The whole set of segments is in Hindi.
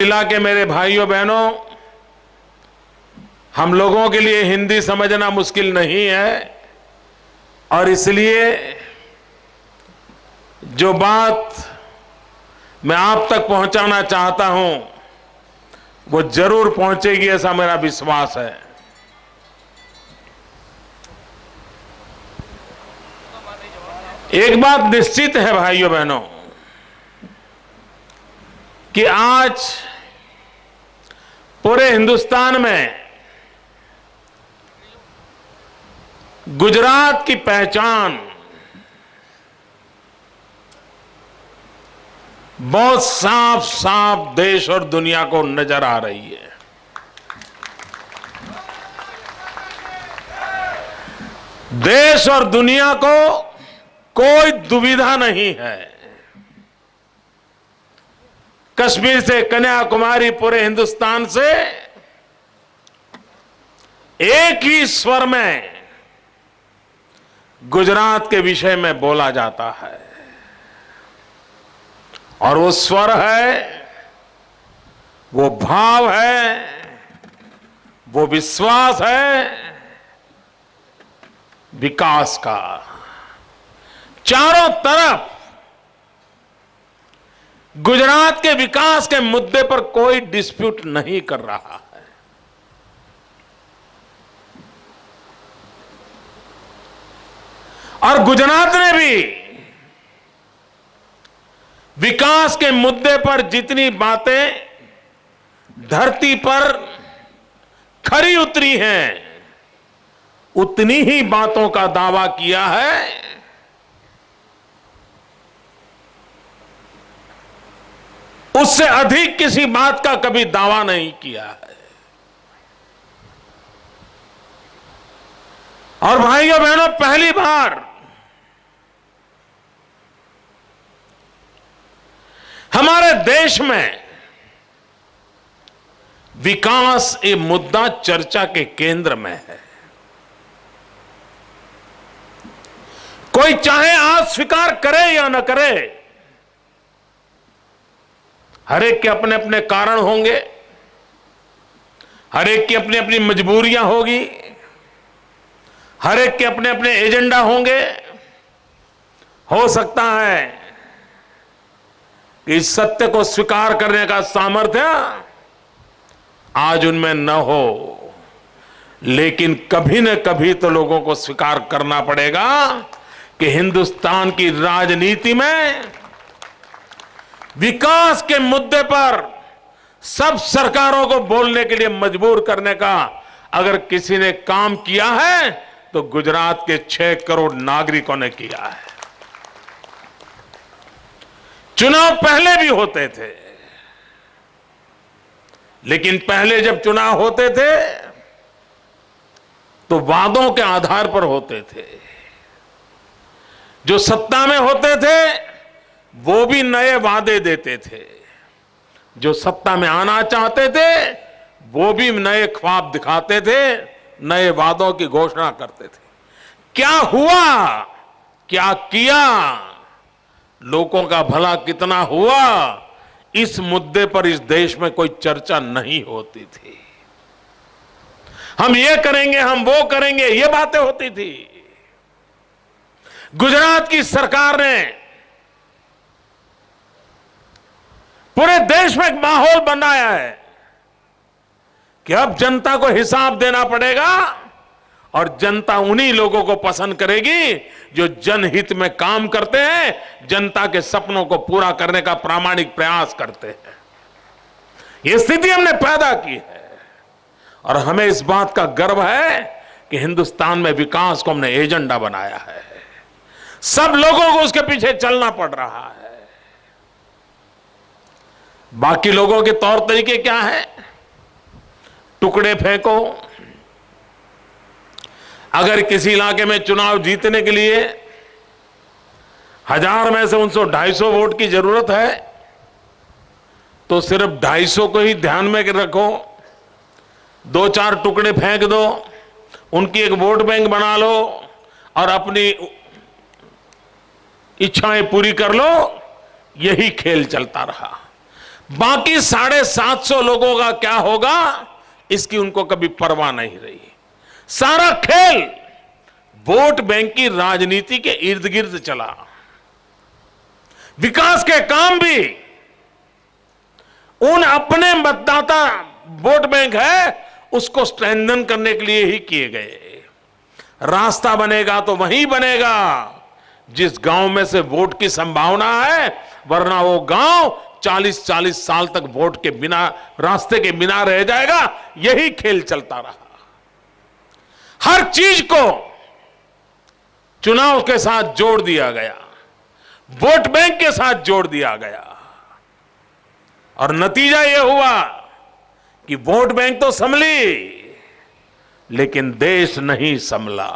मिथिला के मेरे भाइयों बहनों, हम लोगों के लिए हिंदी समझना मुश्किल नहीं है और इसलिए जो बात मैं आप तक पहुंचाना चाहता हूं वो जरूर पहुंचेगी, ऐसा मेरा विश्वास है। एक बात निश्चित है भाइयों बहनों कि आज पूरे हिंदुस्तान में गुजरात की पहचान बहुत साफ साफ देश और दुनिया को नजर आ रही है। देश और दुनिया को कोई दुविधा नहीं है। कश्मीर से कन्याकुमारी, पूरे हिंदुस्तान से एक ही स्वर में गुजरात के विषय में बोला जाता है और वो स्वर है, वो भाव है, वो विश्वास है विकास का। चारों तरफ गुजरात के विकास के मुद्दे पर कोई डिस्प्यूट नहीं कर रहा है। और गुजरात ने भी विकास के मुद्दे पर जितनी बातें धरती पर खरी उतरी हैं, उतनी ही बातों का दावा किया है। उससे अधिक किसी बात का कभी दावा नहीं किया है। और भाइयों बहनों, पहली बार हमारे देश में विकास ये मुद्दा चर्चा के केंद्र में है। कोई चाहे आज स्वीकार करे या न करे, हर एक के अपने अपने कारण होंगे, हर एक की अपनी अपनी मजबूरियां होगी, हर एक के अपने अपने एजेंडा होंगे। हो सकता है कि इस सत्य को स्वीकार करने का सामर्थ्य आज उनमें न हो, लेकिन कभी न कभी तो लोगों को स्वीकार करना पड़ेगा कि हिंदुस्तान की राजनीति में विकास के मुद्दे पर सब सरकारों को बोलने के लिए मजबूर करने का अगर किसी ने काम किया है तो गुजरात के 6 करोड़ नागरिकों ने किया है। चुनाव पहले भी होते थे, लेकिन पहले जब चुनाव होते थे तो वादों के आधार पर होते थे। जो सत्ता में होते थे वो भी नए वादे देते थे, जो सत्ता में आना चाहते थे वो भी नए ख्वाब दिखाते थे, नए वादों की घोषणा करते थे। क्या हुआ, क्या किया, लोगों का भला कितना हुआ, इस मुद्दे पर इस देश में कोई चर्चा नहीं होती थी। हम ये करेंगे, हम वो करेंगे, ये बातें होती थी। गुजरात की सरकार ने पूरे देश में एक माहौल बनाया है कि अब जनता को हिसाब देना पड़ेगा और जनता उन्हीं लोगों को पसंद करेगी जो जनहित में काम करते हैं, जनता के सपनों को पूरा करने का प्रामाणिक प्रयास करते हैं। यह स्थिति हमने पैदा की है और हमें इस बात का गर्व है कि हिंदुस्तान में विकास को हमने एजेंडा बनाया है। सब लोगों को उसके पीछे चलना पड़ रहा है। बाकी लोगों के तौर तरीके क्या है? टुकड़े फेंको। अगर किसी इलाके में चुनाव जीतने के लिए 1000 में से 250 वोट की जरूरत है तो सिर्फ 250 को ही ध्यान में रखो, 2-4 टुकड़े फेंक दो, उनकी एक वोट बैंक बना लो और अपनी इच्छाएं पूरी कर लो। यही खेल चलता रहा। बाकी 750 लोगों का क्या होगा इसकी उनको कभी परवाह नहीं रही। सारा खेल वोट बैंक की राजनीति के इर्द गिर्द चला। विकास के काम भी उन अपने मतदाता वोट बैंक है उसको स्ट्रेंथन करने के लिए ही किए गए। रास्ता बनेगा तो वहीं बनेगा जिस गांव में से वोट की संभावना है, वरना वो गांव 40-40 साल तक वोट के बिना, रास्ते के बिना रह जाएगा। यही खेल चलता रहा। हर चीज को चुनाव के साथ जोड़ दिया गया, वोट बैंक के साथ जोड़ दिया गया, और नतीजा यह हुआ कि वोट बैंक तो संभली लेकिन देश नहीं संभला।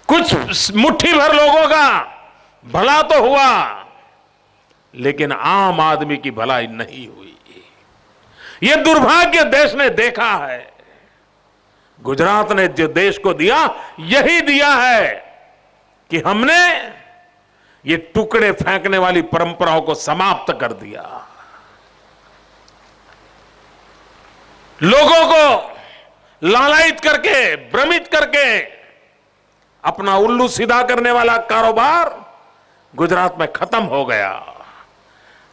कुछ मुट्ठी भर लोगों का भला तो हुआ लेकिन आम आदमी की भलाई नहीं हुई। यह दुर्भाग्य देश ने देखा है। गुजरात ने जो देश को दिया यही दिया है कि हमने ये टुकड़े फेंकने वाली परंपराओं को समाप्त कर दिया। लोगों को लालायित करके, भ्रमित करके अपना उल्लू सीधा करने वाला कारोबार गुजरात में खत्म हो गया।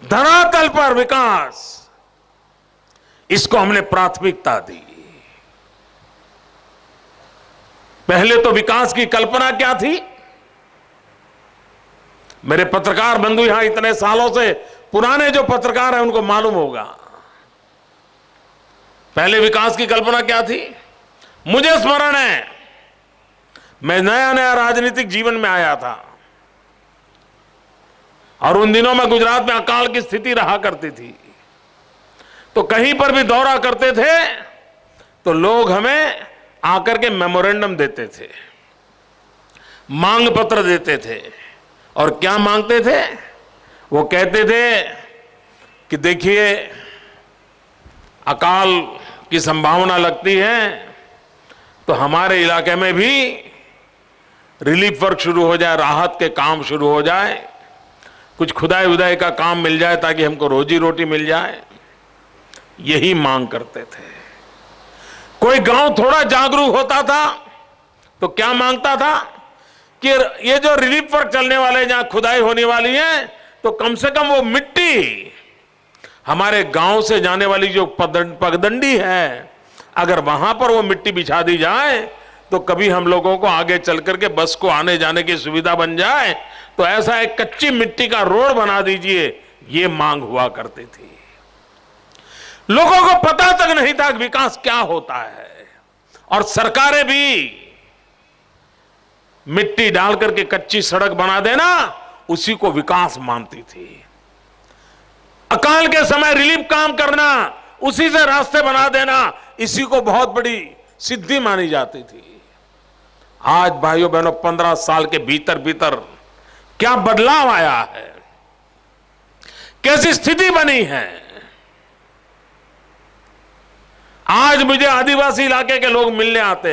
धरातल पर विकास, इसको हमने प्राथमिकता दी। पहले तो विकास की कल्पना क्या थी? मेरे पत्रकार बंधु यहां इतने सालों से पुराने जो पत्रकार हैं उनको मालूम होगा पहले विकास की कल्पना क्या थी। मुझे स्मरण है, मैं नया नया राजनीतिक जीवन में आया था और उन दिनों में गुजरात में अकाल की स्थिति रहा करती थी। तो कहीं पर भी दौरा करते थे तो लोग हमें आकर के मेमोरेंडम देते थे, मांग पत्र देते थे। और क्या मांगते थे? वो कहते थे कि देखिए अकाल की संभावना लगती है तो हमारे इलाके में भी रिलीफ वर्क शुरू हो जाए, राहत के काम शुरू हो जाए, कुछ खुदाई उदाई का काम मिल जाए ताकि हमको रोजी रोटी मिल जाए। यही मांग करते थे। कोई गांव थोड़ा जागरूक होता था तो क्या मांगता था कि ये जो रिलीफ वर्क चलने वाले जहां खुदाई होने वाली है तो कम से कम वो मिट्टी हमारे गांव से जाने वाली जो पगडंडी है, अगर वहां पर वो मिट्टी बिछा दी जाए तो कभी हम लोगों को आगे चल करके बस को आने जाने की सुविधा बन जाए, तो ऐसा एक कच्ची मिट्टी का रोड बना दीजिए। ये मांग हुआ करती थी। लोगों को पता तक नहीं था कि विकास क्या होता है, और सरकारें भी मिट्टी डाल करके कच्ची सड़क बना देना उसी को विकास मानती थी। अकाल के समय रिलीफ काम करना, उसी से रास्ते बना देना, इसी को बहुत बड़ी सिद्धि मानी जाती थी। आज भाइयों बहनों 15 साल के भीतर भीतर क्या बदलाव आया है, कैसी स्थिति बनी है। आज मुझे आदिवासी इलाके के लोग मिलने आते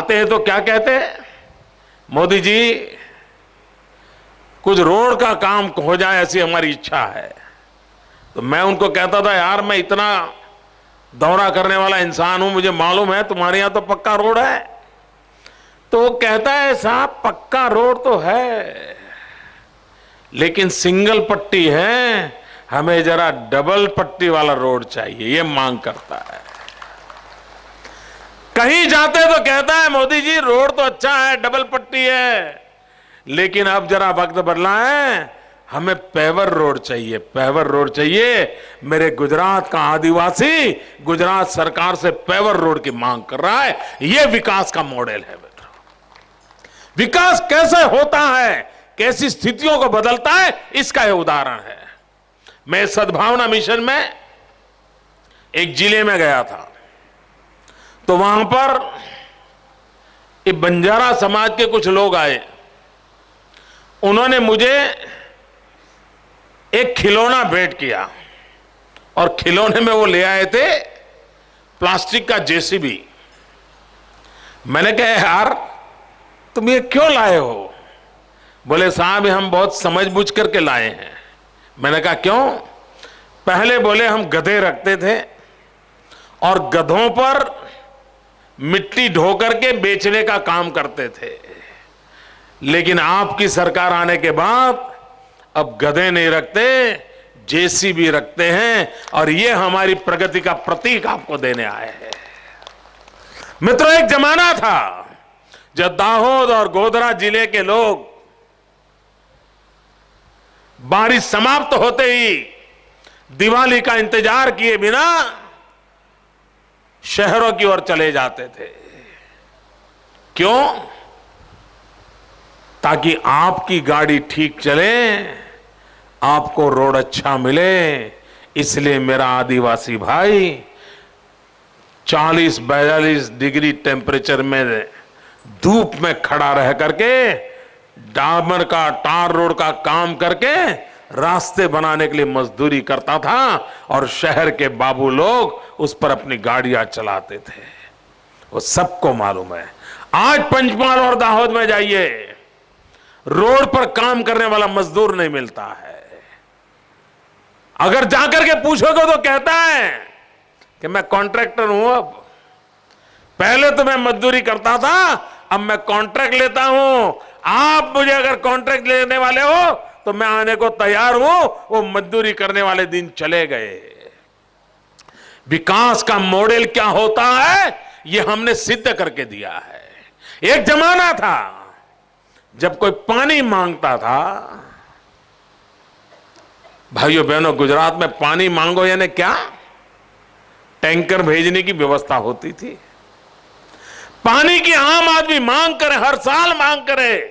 हैं तो क्या कहते हैं? मोदी जी कुछ रोड का काम हो जाए ऐसी हमारी इच्छा है। तो मैं उनको कहता था यार मैं इतना दौरा करने वाला इंसान हूं, मुझे मालूम है तुम्हारे यहां तो पक्का रोड है। तो वो कहता है साहब पक्का रोड तो है लेकिन सिंगल पट्टी है, हमें जरा डबल पट्टी वाला रोड चाहिए, ये मांग करता है। कहीं जाते तो कहता है मोदी जी रोड तो अच्छा है, डबल पट्टी है, लेकिन अब जरा वक्त बदला है, हमें पेवर रोड चाहिए, पेवर रोड चाहिए। मेरे गुजरात का आदिवासी गुजरात सरकार से पेवर रोड की मांग कर रहा है। यह विकास का मॉडल है। विकास कैसे होता है, कैसी स्थितियों को बदलता है, इसका यह उदाहरण है। मैं सद्भावना मिशन में एक जिले में गया था तो वहां पर एक बंजारा समाज के कुछ लोग आए। उन्होंने मुझे एक खिलौना भेंट किया और खिलौने में वो ले आए थे प्लास्टिक का जेसीबी। मैंने कहा यार तुम ये क्यों लाए हो? बोले साहब हम बहुत समझ बूझ करके लाए हैं। मैंने कहा क्यों? पहले बोले हम गधे रखते थे और गधों पर मिट्टी ढो करके बेचने का काम करते थे, लेकिन आपकी सरकार आने के बाद अब गधे नहीं रखते, जेसीबी रखते हैं, और ये हमारी प्रगति का प्रतीक आपको देने आए हैं। मित्रों, एक जमाना था जब दाहोद और गोधरा जिले के लोग बारिश समाप्त होते ही दिवाली का इंतजार किए बिना शहरों की ओर चले जाते थे। क्यों? ताकि आपकी गाड़ी ठीक चले, आपको रोड अच्छा मिले। इसलिए मेरा आदिवासी भाई 40-42 डिग्री टेम्परेचर में धूप में खड़ा रह करके डामर का, टार रोड का काम करके रास्ते बनाने के लिए मजदूरी करता था, और शहर के बाबू लोग उस पर अपनी गाड़ियां चलाते थे। वो सबको मालूम है। आज पंचमहाल और दाहोद में जाइए, रोड पर काम करने वाला मजदूर नहीं मिलता है। अगर जाकर के पूछोगे तो कहता है कि मैं कॉन्ट्रैक्टर हूं। अब पहले तो मैं मजदूरी करता था, अब मैं कॉन्ट्रैक्ट लेता हूं। आप मुझे अगर कॉन्ट्रैक्ट लेने वाले हो तो मैं आने को तैयार हूं। वो मजदूरी करने वाले दिन चले गए। विकास का मॉडल क्या होता है ये हमने सिद्ध करके दिया है। एक जमाना था जब कोई पानी मांगता था, भाइयों बहनों, गुजरात में पानी मांगो यानी क्या, टैंकर भेजने की व्यवस्था होती थी। पानी की आम आदमी मांग करे, हर साल मांग करे।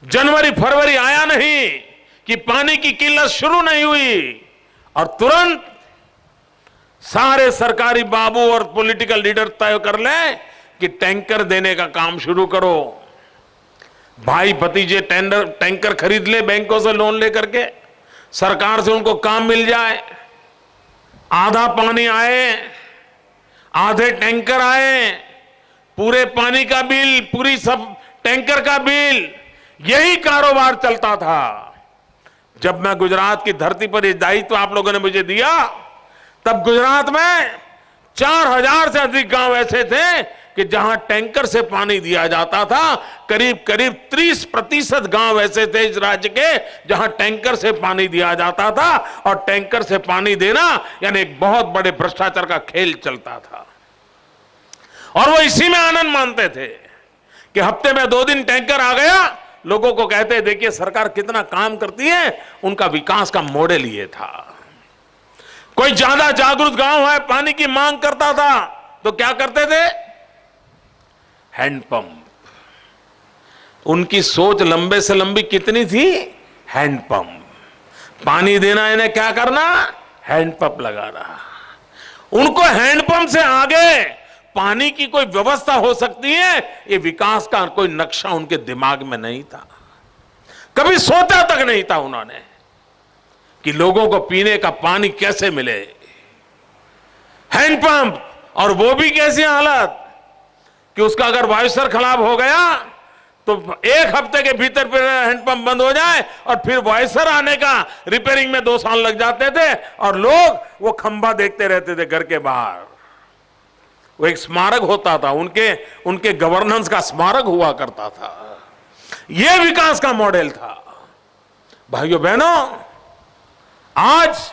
जनवरी फरवरी आया नहीं कि पानी की किल्लत शुरू नहीं हुई, और तुरंत सारे सरकारी बाबू और पॉलिटिकल लीडर तय कर ले कि टैंकर देने का काम शुरू करो। भाई भतीजे टैंकर खरीद ले, बैंकों से लोन लेकर के, सरकार से उनको काम मिल जाए। आधा पानी आए, आधे टैंकर आए, पूरे पानी का बिल, पूरी सब टैंकर का बिल, यही कारोबार चलता था। जब मैं गुजरात की धरती पर ये दायित्व आप लोगों ने मुझे दिया, तब गुजरात में 4000 से अधिक गांव ऐसे थे कि जहां टैंकर से पानी दिया जाता था। करीब करीब 30% गांव ऐसे थे इस राज्य के जहां टैंकर से पानी दिया जाता था, और टैंकर से पानी देना यानी एक बहुत बड़े भ्रष्टाचार का खेल चलता था। और वो इसी में आनंद मानते थे कि हफ्ते में 2 दिन टैंकर आ गया, लोगों को कहते देखिए सरकार कितना काम करती है। उनका विकास का मॉडल ये था। कोई ज्यादा जागरूक गांव है, पानी की मांग करता था, तो क्या करते थे, हैंडपंप। उनकी सोच लंबे से लंबी कितनी थी, हैंडपंप। पानी देना इन्हें क्या करना, हैंडपंप लगाना। उनको हैंडपंप से आगे पानी की कोई व्यवस्था हो सकती है, ये विकास का कोई नक्शा उनके दिमाग में नहीं था। कभी सोचा तक नहीं था उन्होंने कि लोगों को पीने का पानी कैसे मिले। हैंडपंप, और वो भी कैसी हालत कि उसका अगर वाइसर खराब हो गया तो 1 हफ्ते के भीतर फिर हैंडपंप बंद हो जाए, और फिर वाइसर आने का रिपेयरिंग में 2 साल लग जाते थे, और लोग वो खंभा देखते रहते थे घर के बाहर। वो एक स्मारक होता था, उनके गवर्नेंस का स्मारक हुआ करता था। यह विकास का मॉडल था। भाइयों बहनों, आज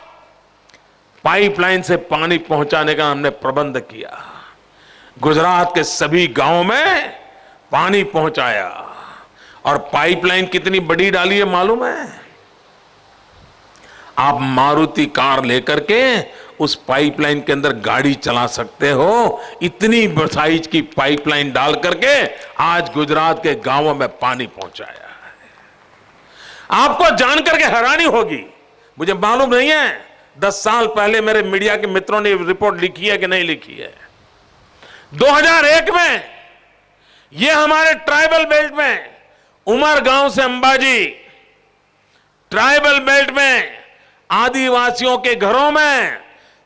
पाइपलाइन से पानी पहुंचाने का हमने प्रबंध किया। गुजरात के सभी गांवों में पानी पहुंचाया, और पाइपलाइन कितनी बड़ी डाली है मालूम है? आप मारुति कार लेकर के उस पाइपलाइन के अंदर गाड़ी चला सकते हो। इतनी साइज की पाइपलाइन डाल करके आज गुजरात के गांवों में पानी पहुंचाया है। आपको जानकर के हैरानी होगी, मुझे मालूम नहीं है 10 साल पहले मेरे मीडिया के मित्रों ने रिपोर्ट लिखी है कि नहीं लिखी है। 2001 में ये हमारे ट्राइबल बेल्ट में, उमर गांव से अंबाजी, ट्राइबल बेल्ट में आदिवासियों के घरों में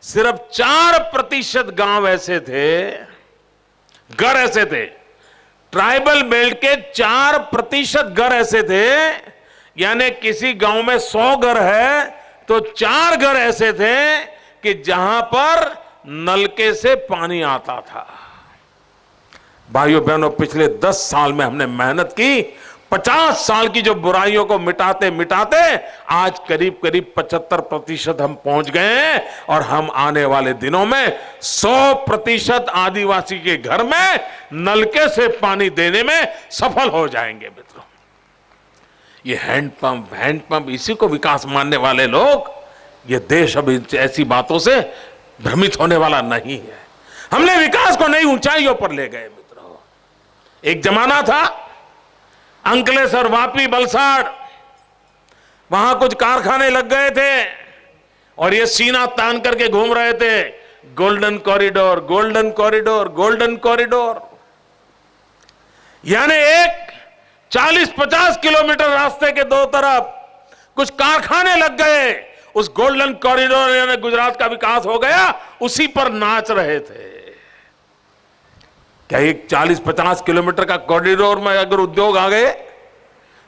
सिर्फ 4% गांव ऐसे थे, घर ऐसे थे, ट्राइबल बेल्ट के 4% घर ऐसे थे, यानी किसी गांव में 100 घर है तो 4 घर ऐसे थे कि जहां पर नलके से पानी आता था। भाइयों बहनों, पिछले 10 साल में हमने मेहनत की। 50 साल की जो बुराइयों को मिटाते मिटाते आज करीब करीब 75% हम पहुंच गए हैं और हम आने वाले दिनों में 100% आदिवासी के घर में नलके से पानी देने में सफल हो जाएंगे। मित्रों, ये हैंडपंप इसी को विकास मानने वाले लोग, ये देश अब ऐसी बातों से भ्रमित होने वाला नहीं है। हमने विकास को नई ऊंचाइयों पर ले गए। मित्रों, एक जमाना था अंकलेश्वर, वापी, वलसाड़, वहां कुछ कारखाने लग गए थे और ये सीना तान करके घूम रहे थे, golden corridor, golden corridor, golden corridor. यानी एक 40-50 किलोमीटर रास्ते के दो तरफ कुछ कारखाने लग गए, उस गोल्डन कॉरिडोर यानी गुजरात का विकास हो गया, उसी पर नाच रहे थे। क्या एक 40-50 किलोमीटर का कॉरिडोर में अगर उद्योग आ गए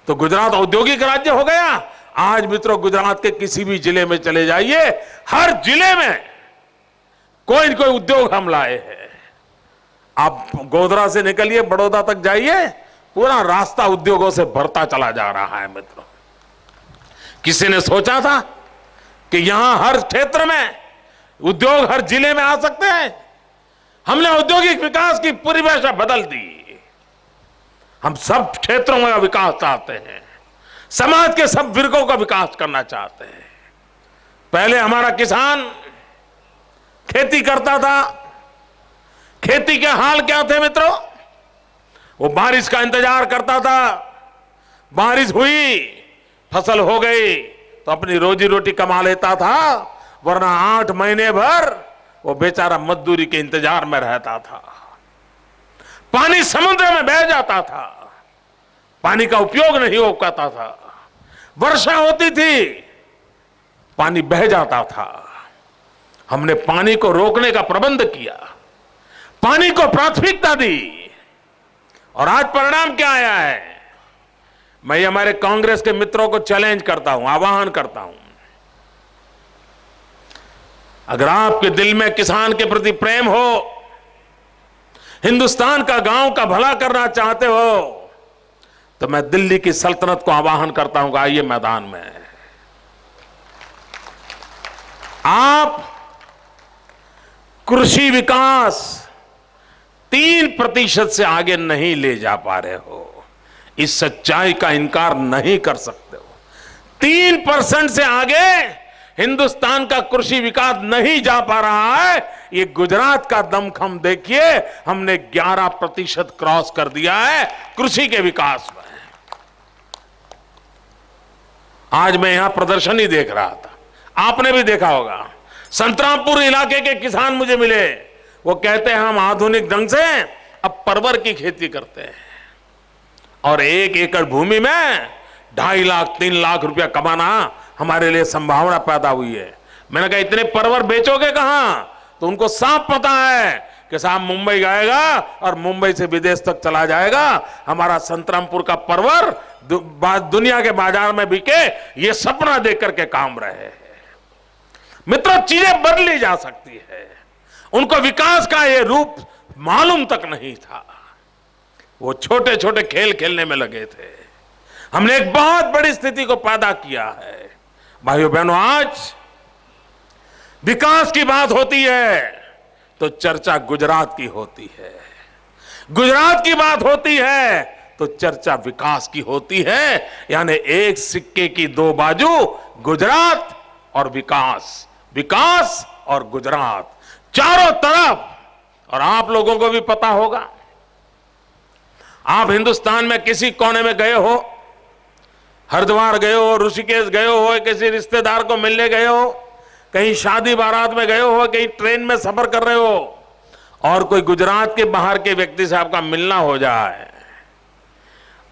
तो गुजरात औद्योगिक राज्य हो गया? आज मित्रों, गुजरात के किसी भी जिले में चले जाइए, हर जिले में कोई न कोई उद्योग हम लाए हैं। आप गोधरा से निकलिए, बड़ौदा तक जाइए, पूरा रास्ता उद्योगों से भरता चला जा रहा है। मित्रों, किसी ने सोचा था कि यहां हर क्षेत्र में उद्योग हर जिले में आ सकते हैं? हमने औद्योगिक विकास की परिभाषा बदल दी। हम सब क्षेत्रों में विकास चाहते हैं, समाज के सब वर्गों का विकास करना चाहते हैं। पहले हमारा किसान खेती करता था। खेती के हाल क्या थे मित्रों? वो बारिश का इंतजार करता था, बारिश हुई, फसल हो गई तो अपनी रोजी रोटी कमा लेता था, वरना 8 महीने भर वो बेचारा मजदूरी के इंतजार में रहता था। पानी समुद्र में बह जाता था, पानी का उपयोग नहीं हो पाता था। वर्षा होती थी, पानी बह जाता था। हमने पानी को रोकने का प्रबंध किया, पानी को प्राथमिकता दी और आज परिणाम क्या आया है? मैं हमारे कांग्रेस के मित्रों को चैलेंज करता हूं, आह्वान करता हूं, अगर आपके दिल में किसान के प्रति प्रेम हो, हिंदुस्तान का गांव का भला करना चाहते हो, तो मैं दिल्ली की सल्तनत को आह्वान करता हूं कि आइए मैदान में। आप कृषि विकास 3% से आगे नहीं ले जा पा रहे हो, इस सच्चाई का इनकार नहीं कर सकते हो। 3% से आगे हिंदुस्तान का कृषि विकास नहीं जा पा रहा है। ये गुजरात का दमखम देखिए, हमने 11% क्रॉस कर दिया है कृषि के विकास में। आज मैं यहां प्रदर्शनी देख रहा था, आपने भी देखा होगा। संतरामपुर इलाके के किसान मुझे मिले, वो कहते हैं हम आधुनिक ढंग से अब परवर की खेती करते हैं और 1 एकड़ भूमि में 2.5 लाख 3 लाख रुपया कमाना हमारे लिए संभावना पैदा हुई है। मैंने कहा इतने परवर बेचोगे कहां? तो उनको साफ पता है कि साहब मुंबई जाएगा और मुंबई से विदेश तक चला जाएगा, हमारा संतरामपुर का परवर दुनिया के बाजार में बिके, ये सपना देख करके काम रहे हैं। मित्रों, चीजें बदली जा सकती है। उनको विकास का ये रूप मालूम तक नहीं था, वो छोटे छोटे खेल खेलने में लगे थे। हमने एक बहुत बड़ी स्थिति को पैदा किया है। भाइयों बहनों, आज विकास की बात होती है तो चर्चा गुजरात की होती है, गुजरात की बात होती है तो चर्चा विकास की होती है। यानी एक सिक्के की 2 बाजू, गुजरात और विकास, विकास और गुजरात, चारों तरफ। और आप लोगों को भी पता होगा, आप हिंदुस्तान में किसी कोने में गए हो, हरिद्वार गए हो, ऋषिकेश गए हो, किसी रिश्तेदार को मिलने गए हो, कहीं शादी बारात में गए हो, कहीं ट्रेन में सफर कर रहे हो और कोई गुजरात के बाहर के व्यक्ति से आपका मिलना हो जाए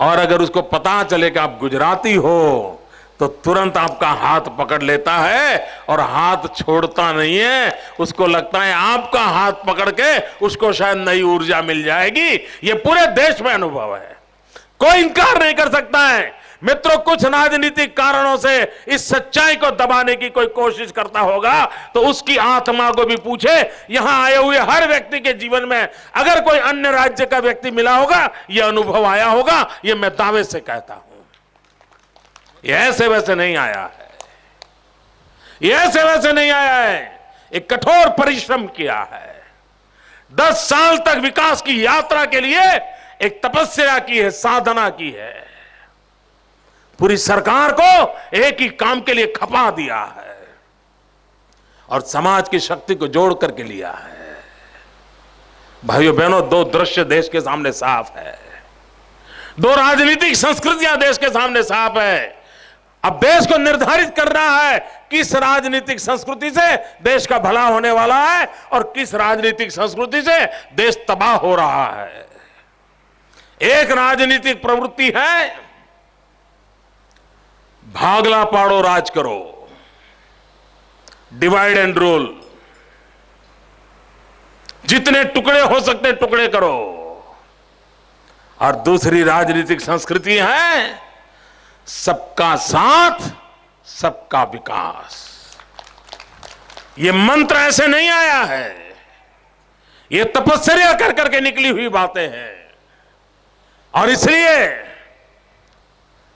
और अगर उसको पता चले कि आप गुजराती हो तो तुरंत आपका हाथ पकड़ लेता है और हाथ छोड़ता नहीं है। उसको लगता है आपका हाथ पकड़ के उसको शायद नई ऊर्जा मिल जाएगी। ये पूरे देश में अनुभव है, कोई इंकार नहीं कर सकता है। मित्रों, कुछ राजनीतिक कारणों से इस सच्चाई को दबाने की कोई कोशिश करता होगा तो उसकी आत्मा को भी पूछे। यहां आए हुए हर व्यक्ति के जीवन में अगर कोई अन्य राज्य का व्यक्ति मिला होगा, यह अनुभव आया होगा, यह मैं दावे से कहता हूं। यह ऐसे वैसे नहीं आया है, यह ऐसे वैसे नहीं आया है। एक कठोर परिश्रम किया है, 10 साल तक विकास की यात्रा के लिए एक तपस्या की है, साधना की है, पूरी सरकार को एक ही काम के लिए खपा दिया है और समाज की शक्ति को जोड़ करके लिया है। भाइयों बहनों, दो दृश्य देश के सामने साफ है, दो राजनीतिक संस्कृतियां देश के सामने साफ है। अब देश को निर्धारित करना है किस राजनीतिक संस्कृति से देश का भला होने वाला है और किस राजनीतिक संस्कृति से देश तबाह हो रहा है। एक राजनीतिक प्रवृत्ति है भागला पाड़ो राज करो, डिवाइड एंड रूल, जितने टुकड़े हो सकते टुकड़े करो। और दूसरी राजनीतिक संस्कृति है सबका साथ सबका विकास। यह मंत्र ऐसे नहीं आया है, यह तपस्या कर करके निकली हुई बातें हैं। और इसलिए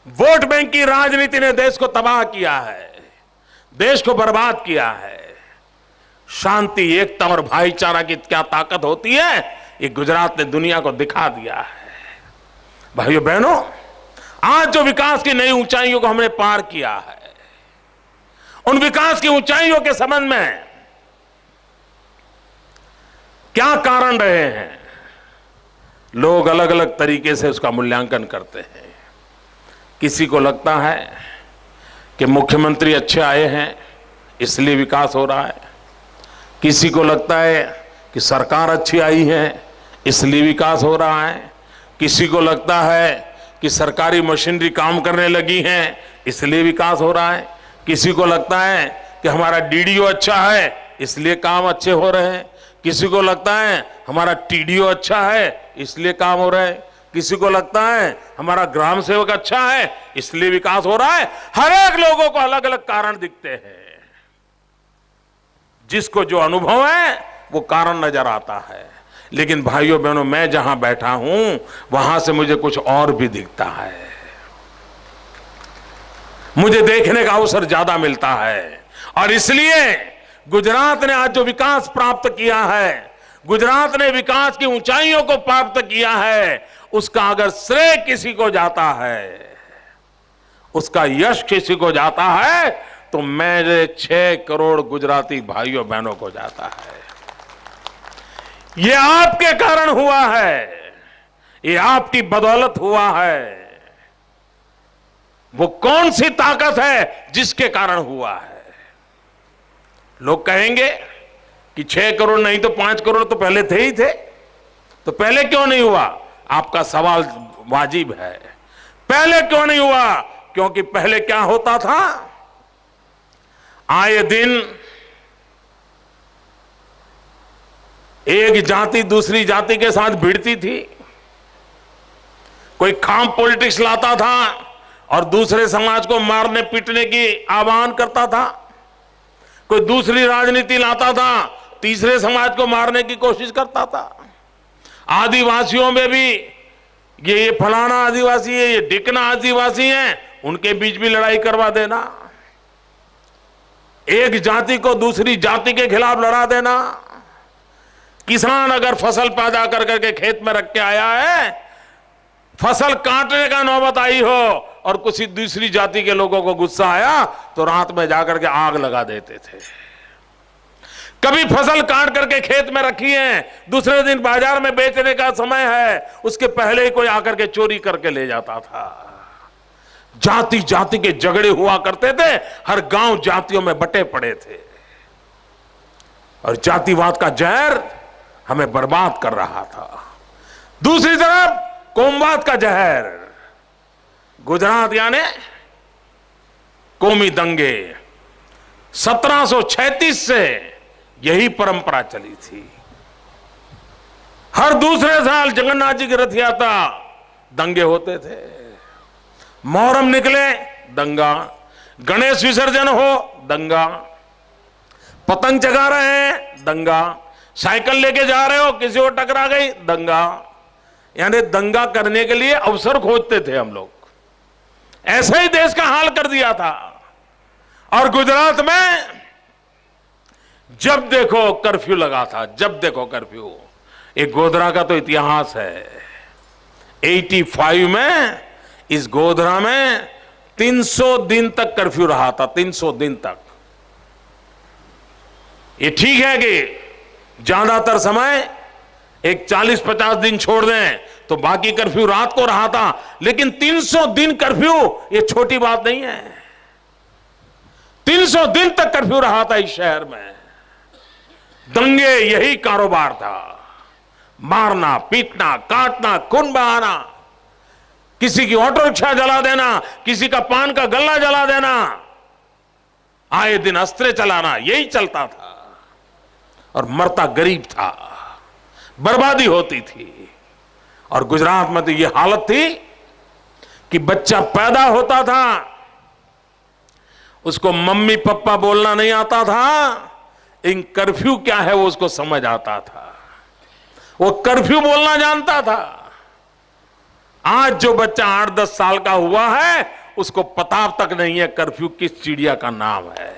वोट बैंक की राजनीति ने देश को तबाह किया है, देश को बर्बाद किया है। शांति, एकता और भाईचारा की क्या ताकत होती है, ये गुजरात ने दुनिया को दिखा दिया है। भाइयों बहनों, आज जो विकास की नई ऊंचाइयों को हमने पार किया है, उन विकास की ऊंचाइयों के संबंध में क्या कारण रहे हैं, लोग अलग अलग तरीके से उसका मूल्यांकन करते हैं। किसी को लगता है कि मुख्यमंत्री अच्छे आए हैं इसलिए विकास हो रहा है, किसी को लगता है कि सरकार अच्छी आई है इसलिए विकास हो रहा है, किसी को लगता है कि सरकारी मशीनरी काम करने लगी हैं इसलिए विकास हो रहा है, किसी को लगता है कि हमारा डीडीओ अच्छा है इसलिए काम अच्छे हो रहे हैं, किसी को लगता है हमारा टीडीओ अच्छा है इसलिए काम हो रहा है, किसी को लगता है हमारा ग्राम सेवक अच्छा है इसलिए विकास हो रहा है। हर एक लोगों को अलग अलग कारण दिखते हैं, जिसको जो अनुभव है वो कारण नजर आता है। लेकिन भाइयों बहनों, मैं जहां बैठा हूं वहां से मुझे कुछ और भी दिखता है, मुझे देखने का अवसर ज्यादा मिलता है। और इसलिए गुजरात ने आज जो विकास प्राप्त किया है, गुजरात ने विकास की ऊंचाइयों को प्राप्त किया है, उसका अगर श्रेय किसी को जाता है, उसका यश किसी को जाता है तो मेरे 6 करोड़ गुजराती भाइयों बहनों को जाता है। ये आपके कारण हुआ है, ये आपकी बदौलत हुआ है। वो कौन सी ताकत है जिसके कारण हुआ है? लोग कहेंगे कि 6 करोड़ नहीं तो 5 करोड़ तो पहले थे ही थे, तो पहले क्यों नहीं हुआ? आपका सवाल वाजिब है। पहले क्यों नहीं हुआ? क्योंकि पहले क्या होता था, आए दिन एक जाति दूसरी जाति के साथ भिड़ती थी, कोई खाम पॉलिटिक्स लाता था और दूसरे समाज को मारने पीटने की आह्वान करता था, कोई दूसरी राजनीति लाता था, तीसरे समाज को मारने की कोशिश करता था। आदिवासियों में भी ये फलाना आदिवासी है, ये ढिकना आदिवासी है, उनके बीच भी लड़ाई करवा देना, एक जाति को दूसरी जाति के खिलाफ लड़ा देना। किसान अगर फसल पैदा कर करके खेत में रख के आया है, फसल काटने का नौबत आई हो और किसी दूसरी जाति के लोगों को गुस्सा आया तो रात में जाकर के आग लगा देते थे। कभी फसल काट करके खेत में रखी है, दूसरे दिन बाजार में बेचने का समय है, उसके पहले ही कोई आकर के चोरी करके ले जाता था। जाति जाति के झगड़े हुआ करते थे, हर गांव जातियों में बटे पड़े थे और जातिवाद का जहर हमें बर्बाद कर रहा था। दूसरी तरफ कोमवाद का जहर, गुजरात यानी कौमी दंगे, 1736 से यही परंपरा चली थी। हर दूसरे साल जगन्नाथ जी की रथ यात्रा दंगे होते थे। मोहर्रम निकले, दंगा। गणेश विसर्जन हो, दंगा। पतंग चगा रहे हैं, दंगा। साइकिल लेके जा रहे हो, किसी को टकरा गई, दंगा। यानी दंगा करने के लिए अवसर खोजते थे हम लोग। ऐसे ही देश का हाल कर दिया था। और गुजरात में जब देखो कर्फ्यू लगा था, जब देखो कर्फ्यू। एक गोधरा का तो इतिहास है। 85 में इस गोधरा में 300 दिन तक कर्फ्यू रहा था, 300 दिन तक। ये ठीक है कि ज्यादातर समय एक 40-50 दिन छोड़ दें तो बाकी कर्फ्यू रात को रहा था, लेकिन 300 दिन कर्फ्यू ये छोटी बात नहीं है। 300 दिन तक कर्फ्यू रहा था इस शहर में। दंगे यही कारोबार था, मारना, पीटना, काटना, खून बहाना, किसी की ऑटो रिक्शा जला देना, किसी का पान का गल्ला जला देना, आए दिन अस्त्रे चलाना, यही चलता था। और मरता गरीब था, बर्बादी होती थी। और गुजरात में तो यह हालत थी कि बच्चा पैदा होता था, उसको मम्मी पापा बोलना नहीं आता था, इन कर्फ्यू क्या है वो उसको समझ आता था, वो कर्फ्यू बोलना जानता था। आज जो बच्चा 8-10 साल का हुआ है उसको पता तक नहीं है कर्फ्यू किस चिड़िया का नाम है।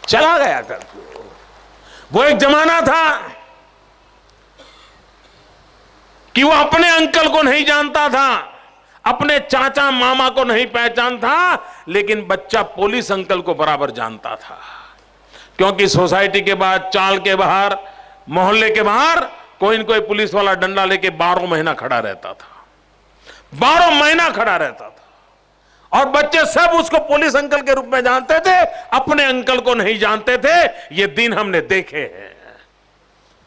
चला गया कर्फ्यू। वो एक जमाना था कि वो अपने अंकल को नहीं जानता था, अपने चाचा मामा को नहीं पहचानता, लेकिन बच्चा पुलिस अंकल को बराबर जानता था। क्योंकि सोसाइटी के बाद, चाल के बाहर, मोहल्ले के बाहर कोई न कोई पुलिस वाला डंडा लेके 12 महीना खड़ा रहता था, 12 महीना खड़ा रहता था। और बच्चे सब उसको पुलिस अंकल के रूप में जानते थे, अपने अंकल को नहीं जानते थे। ये दिन हमने देखे हैं।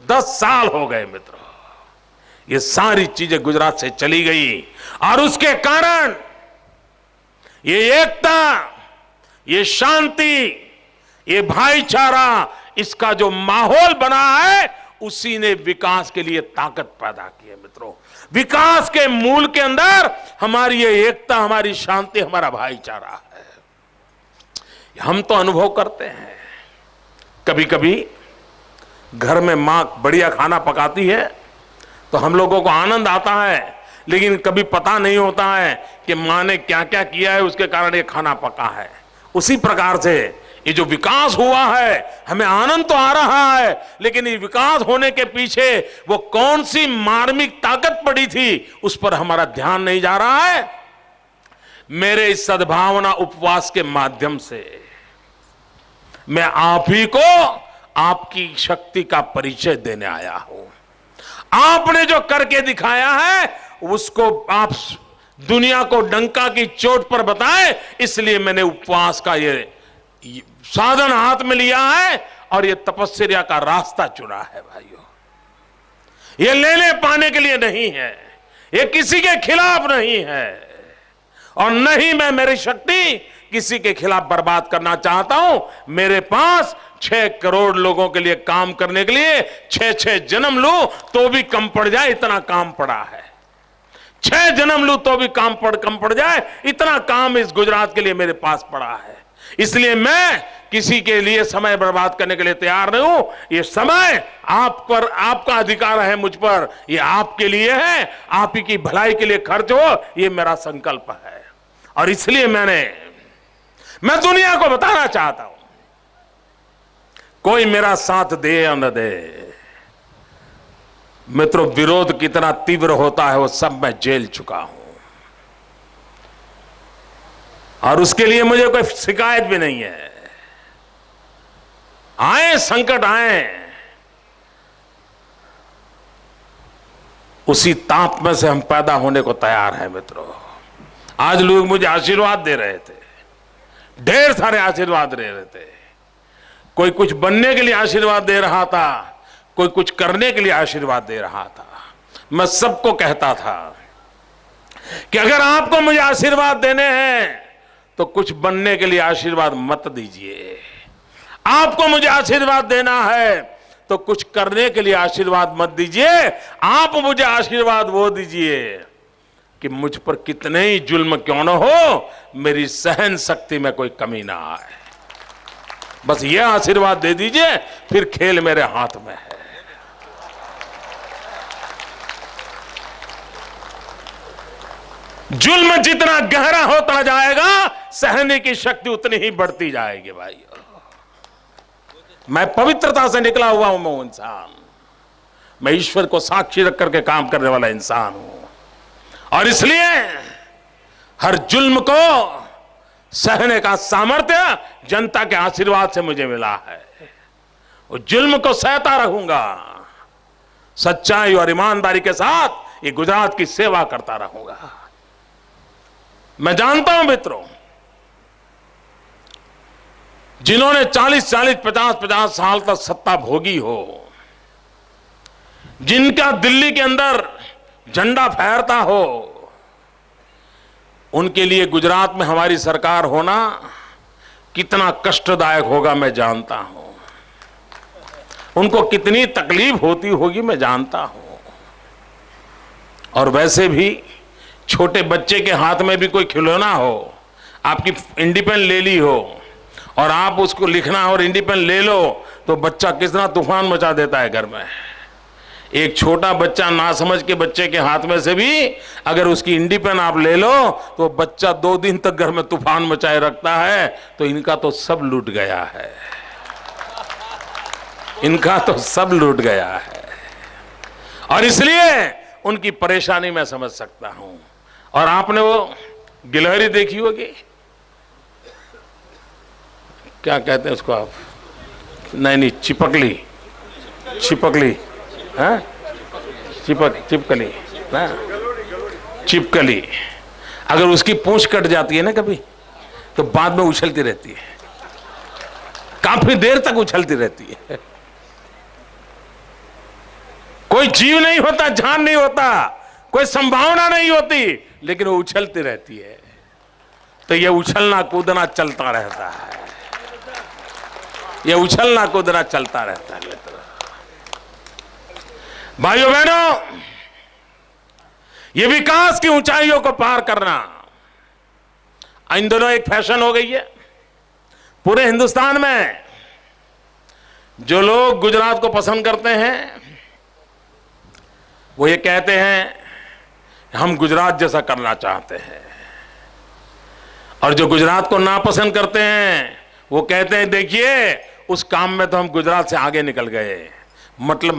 10 साल हो गए मित्रों, ये सारी चीजें गुजरात से चली गई। और उसके कारण ये एकता, ये शांति, ये भाईचारा, इसका जो माहौल बना है, उसी ने विकास के लिए ताकत पैदा की है मित्रों। विकास के मूल के अंदर हमारी ये एकता, हमारी शांति, हमारा भाईचारा है। हम तो अनुभव करते हैं, कभी कभी घर में मां बढ़िया खाना पकाती है तो हम लोगों को आनंद आता है, लेकिन कभी पता नहीं होता है कि मां ने क्या क्या किया है, उसके कारण ये खाना पका है। उसी प्रकार से ये जो विकास हुआ है, हमें आनंद तो आ रहा है, लेकिन ये विकास होने के पीछे वो कौन सी मार्मिक ताकत पड़ी थी, उस पर हमारा ध्यान नहीं जा रहा है। मेरे इस सद्भावना उपवास के माध्यम से मैं आप ही को आपकी शक्ति का परिचय देने आया हूं। आपने जो करके दिखाया है उसको आप दुनिया को डंका की चोट पर बताएं, इसलिए मैंने उपवास का ये साधन हाथ में लिया है और ये तपस्या का रास्ता चुना है भाइयों। ये लेने पाने के लिए नहीं है, ये किसी के खिलाफ नहीं है, और नहीं मैं मेरी शक्ति किसी के खिलाफ बर्बाद करना चाहता हूं। मेरे पास 6 करोड़ लोगों के लिए काम करने के लिए 6 जन्म लूं तो भी कम पड़ जाए, इतना काम पड़ा है। 6 जन्म लूं तो भी कम पड़ जाए, इतना काम इस गुजरात के लिए मेरे पास पड़ा है। इसलिए मैं किसी के लिए समय बर्बाद करने के लिए तैयार नहीं हूं। ये समय आप पर, आपका अधिकार है मुझ पर, ये आपके लिए है, आप ही की भलाई के लिए खर्च हो, ये मेरा संकल्प है। और इसलिए मैं दुनिया को बताना चाहता हूं, कोई मेरा साथ दे या न दे, मित्रों विरोध कितना तीव्र होता है वो सब मैं झेल चुका हूं, और उसके लिए मुझे कोई शिकायत भी नहीं है। आए संकट आए, उसी ताप में से हम पैदा होने को तैयार हैं मित्रों। आज लोग मुझे आशीर्वाद दे रहे थे, ढेर सारे आशीर्वाद दे रहे थे। कोई कुछ बनने के लिए आशीर्वाद दे रहा था, कोई कुछ करने के लिए आशीर्वाद दे रहा था। मैं सबको कहता था कि अगर आपको मुझे आशीर्वाद देने हैं तो कुछ बनने के लिए आशीर्वाद मत दीजिए। आपको मुझे आशीर्वाद देना है तो कुछ करने के लिए आशीर्वाद मत दीजिए। आप मुझे आशीर्वाद वो दीजिए कि मुझ पर कितने ही जुल्म क्यों न हो, मेरी सहन शक्ति में कोई कमी ना आए। बस ये आशीर्वाद दे दीजिए, फिर खेल मेरे हाथ में है। जुल्म जितना गहरा होता जाएगा, सहने की शक्ति उतनी ही बढ़ती जाएगी। भाई, मैं पवित्रता से निकला हुआ हूं, मैं इंसान, मैं ईश्वर को साक्षी रख करके काम करने वाला इंसान हूं, और इसलिए हर जुल्म को सहने का सामर्थ्य जनता के आशीर्वाद से मुझे मिला है। वो जुल्म को सहता रहूंगा, सच्चाई और ईमानदारी के साथ ये गुजरात की सेवा करता रहूंगा। मैं जानता हूं मित्रों, जिन्होंने 40-40, 50-50 साल तक सत्ता भोगी हो, जिनका दिल्ली के अंदर झंडा फहरता हो, उनके लिए गुजरात में हमारी सरकार होना कितना कष्टदायक होगा मैं जानता हूं। उनको कितनी तकलीफ होती होगी मैं जानता हूं। और वैसे भी छोटे बच्चे के हाथ में भी कोई खिलौना हो, आपकी इंडिपेंडेंस ले ली हो और आप उसको लिखना और इंडिपेंडेंस ले लो, तो बच्चा कितना तूफान मचा देता है घर में। एक छोटा बच्चा ना समझ के बच्चे के हाथ में से भी अगर उसकी इंडिपेंडेंस आप ले लो, तो बच्चा 2 दिन तक घर में तूफान मचाए रखता है। तो इनका तो सब लूट गया है, इनका तो सब लूट गया है। और इसलिए उनकी परेशानी मैं समझ सकता हूं। और आपने वो गिलहरी देखी होगी, क्या कहते हैं उसको आप, नहीं, चिपकली, हाँ, चिपकली ना, चिपकली। अगर उसकी पूंछ कट जाती है ना कभी, तो बाद में उछलती रहती है, काफी देर तक उछलती रहती है। कोई जीव नहीं होता, जान नहीं होता, कोई संभावना नहीं होती, लेकिन वो उछलती रहती है। तो ये उछलना कूदना चलता रहता है, ये उछलना कूदना चलता रहता है मित्र। भाइयों बहनों, ये विकास की ऊंचाइयों को पार करना इन दोनों एक फैशन हो गई है पूरे हिंदुस्तान में। जो लोग गुजरात को पसंद करते हैं वो ये कहते हैं हम गुजरात जैसा करना चाहते हैं, और जो गुजरात को नापसंद करते हैं वो कहते हैं देखिए उस काम में तो हम गुजरात से आगे निकल गए। मतलब